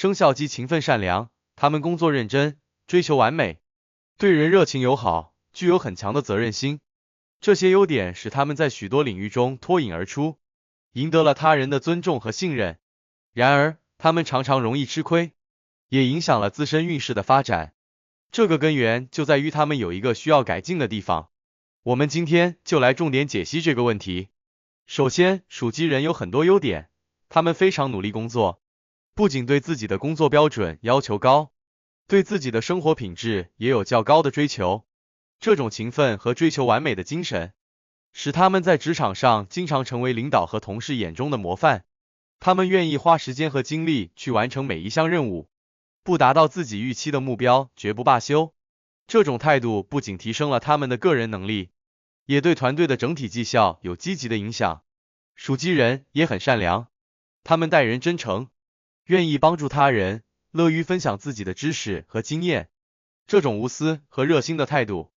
生肖鸡勤奋善良，他们工作认真，追求完美，对人热情友好，具有很强的责任心。这些优点使他们在许多领域中脱颖而出，赢得了他人的尊重和信任。然而，他们常常容易吃亏，也影响了自身运势的发展。这个根源就在于他们有一个需要改进的地方。我们今天就来重点解析这个问题。首先，属鸡人有很多优点，他们非常努力工作，不仅对自己的工作标准要求高，对自己的生活品质也有较高的追求。这种勤奋和追求完美的精神，使他们在职场上经常成为领导和同事眼中的模范。他们愿意花时间和精力去完成每一项任务，不达到自己预期的目标绝不罢休。这种态度不仅提升了他们的个人能力，也对团队的整体绩效有积极的影响。属鸡人也很善良，他们待人真诚，愿意帮助他人，乐于分享自己的知识和经验。这种无私和热心的态度，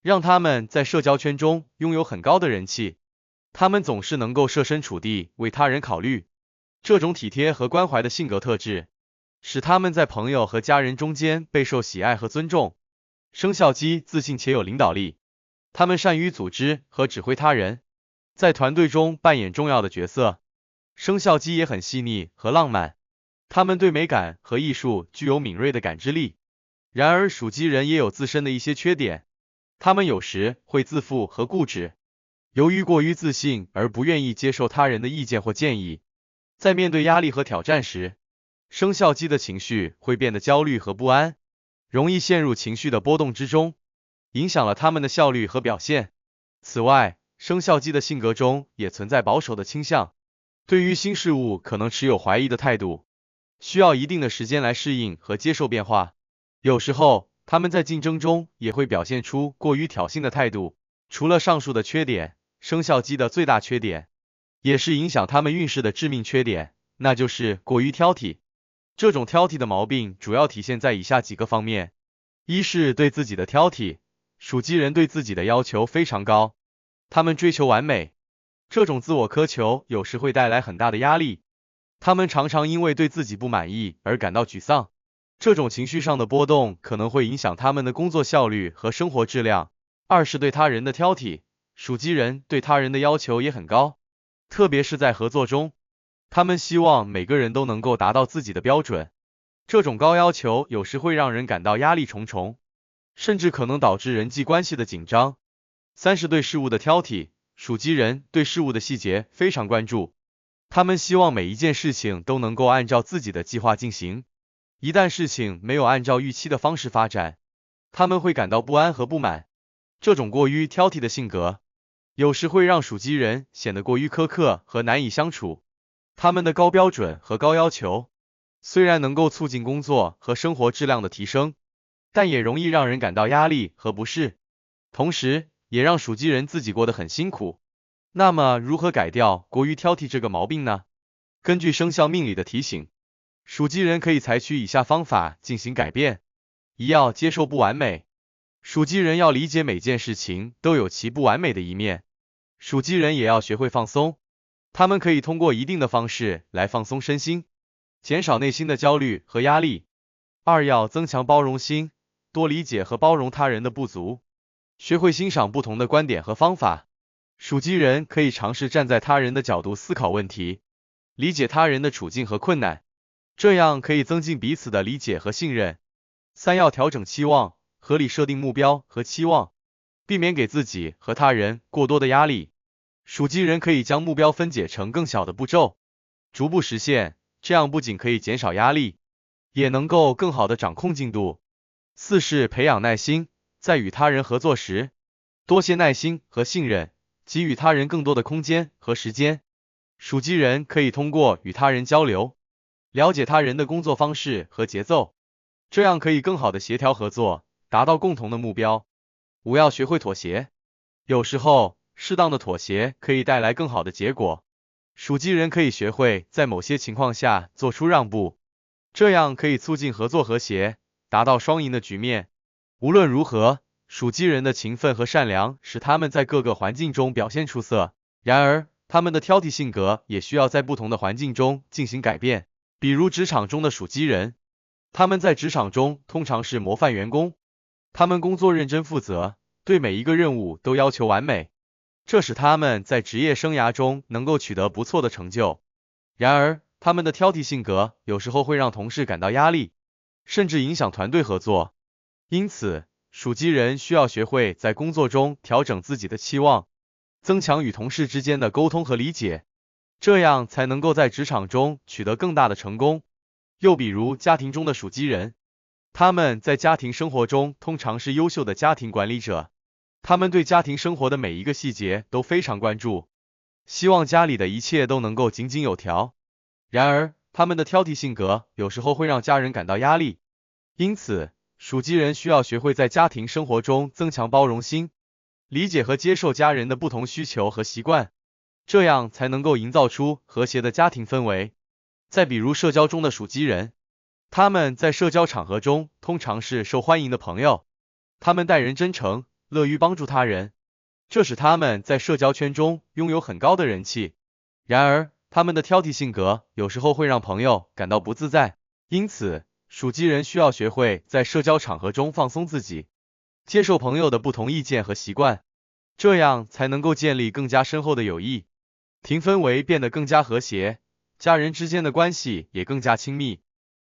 让他们在社交圈中拥有很高的人气。他们总是能够设身处地为他人考虑。这种体贴和关怀的性格特质，使他们在朋友和家人中间备受喜爱和尊重。生肖鸡自信且有领导力，他们善于组织和指挥他人，在团队中扮演重要的角色。生肖鸡也很细腻和浪漫，他们对美感和艺术具有敏锐的感知力。然而，属鸡人也有自身的一些缺点，他们有时会自负和固执，由于过于自信而不愿意接受他人的意见或建议。在面对压力和挑战时，生肖鸡的情绪会变得焦虑和不安，容易陷入情绪的波动之中，影响了他们的效率和表现。此外，生肖鸡的性格中也存在保守的倾向，对于新事物可能持有怀疑的态度，需要一定的时间来适应和接受变化。有时候，他们在竞争中也会表现出过于挑衅的态度。除了上述的缺点，生肖鸡的最大缺点，也是影响他们运势的致命缺点，那就是过于挑剔。这种挑剔的毛病主要体现在以下几个方面。一是对自己的挑剔，属鸡人对自己的要求非常高，他们追求完美，这种自我苛求有时会带来很大的压力，他们常常因为对自己不满意而感到沮丧，这种情绪上的波动可能会影响他们的工作效率和生活质量。二是对他人的挑剔，属鸡人对他人的要求也很高，特别是在合作中，他们希望每个人都能够达到自己的标准，这种高要求有时会让人感到压力重重，甚至可能导致人际关系的紧张。三是对事物的挑剔，属鸡人对事物的细节非常关注，他们希望每一件事情都能够按照自己的计划进行，一旦事情没有按照预期的方式发展，他们会感到不安和不满。这种过于挑剔的性格，有时会让属鸡人显得过于苛刻和难以相处。他们的高标准和高要求，虽然能够促进工作和生活质量的提升，但也容易让人感到压力和不适，同时也让属鸡人自己过得很辛苦。那么，如何改掉过于挑剔这个毛病呢？根据生肖命理的提醒，属鸡人可以采取以下方法进行改变。一要接受不完美，属鸡人要理解每件事情都有其不完美的一面，属鸡人也要学会放松，他们可以通过一定的方式来放松身心，减少内心的焦虑和压力。二要增强包容心，多理解和包容他人的不足，学会欣赏不同的观点和方法。属鸡人可以尝试站在他人的角度思考问题，理解他人的处境和困难，这样可以增进彼此的理解和信任。三要调整期望，合理设定目标和期望，避免给自己和他人过多的压力。属鸡人可以将目标分解成更小的步骤，逐步实现，这样不仅可以减少压力，也能够更好的掌控进度。四是培养耐心，在与他人合作时，多些耐心和信任，给予他人更多的空间和时间。属鸡人可以通过与他人交流，了解他人的工作方式和节奏，这样可以更好的协调合作，达到共同的目标。五要学会妥协，有时候适当的妥协可以带来更好的结果。属鸡人可以学会在某些情况下做出让步，这样可以促进合作和谐，达到双赢的局面。无论如何，属鸡人的勤奋和善良使他们在各个环境中表现出色，然而他们的挑剔性格也需要在不同的环境中进行改变。比如职场中的属鸡人，他们在职场中通常是模范员工，他们工作认真负责，对每一个任务都要求完美，这使他们在职业生涯中能够取得不错的成就。然而，他们的挑剔性格有时候会让同事感到压力，甚至影响团队合作。因此，属鸡人需要学会在工作中调整自己的期望，增强与同事之间的沟通和理解，这样才能够在职场中取得更大的成功。又比如家庭中的属鸡人，他们在家庭生活中通常是优秀的家庭管理者，他们对家庭生活的每一个细节都非常关注，希望家里的一切都能够井井有条。然而，他们的挑剔性格有时候会让家人感到压力，因此，属鸡人需要学会在家庭生活中增强包容心，理解和接受家人的不同需求和习惯，这样才能够营造出和谐的家庭氛围。再比如社交中的属鸡人，他们在社交场合中通常是受欢迎的朋友，他们待人真诚，乐于帮助他人，这使他们在社交圈中拥有很高的人气。然而，他们的挑剔性格有时候会让朋友感到不自在，因此，属鸡人需要学会在社交场合中放松自己，接受朋友的不同意见和习惯，这样才能够建立更加深厚的友谊，庭氛围变得更加和谐，家人之间的关系也更加亲密。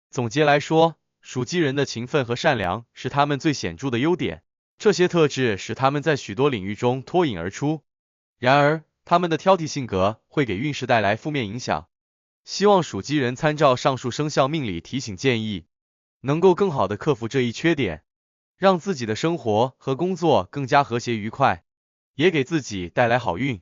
总结来说，属鸡人的勤奋和善良是他们最显著的优点，这些特质使他们在许多领域中脱颖而出。然而，他们的挑剔性格会给运势带来负面影响。希望属鸡人参照上述生肖命理提醒建议，能够更好的克服这一缺点，让自己的生活和工作更加和谐愉快，也给自己带来好运。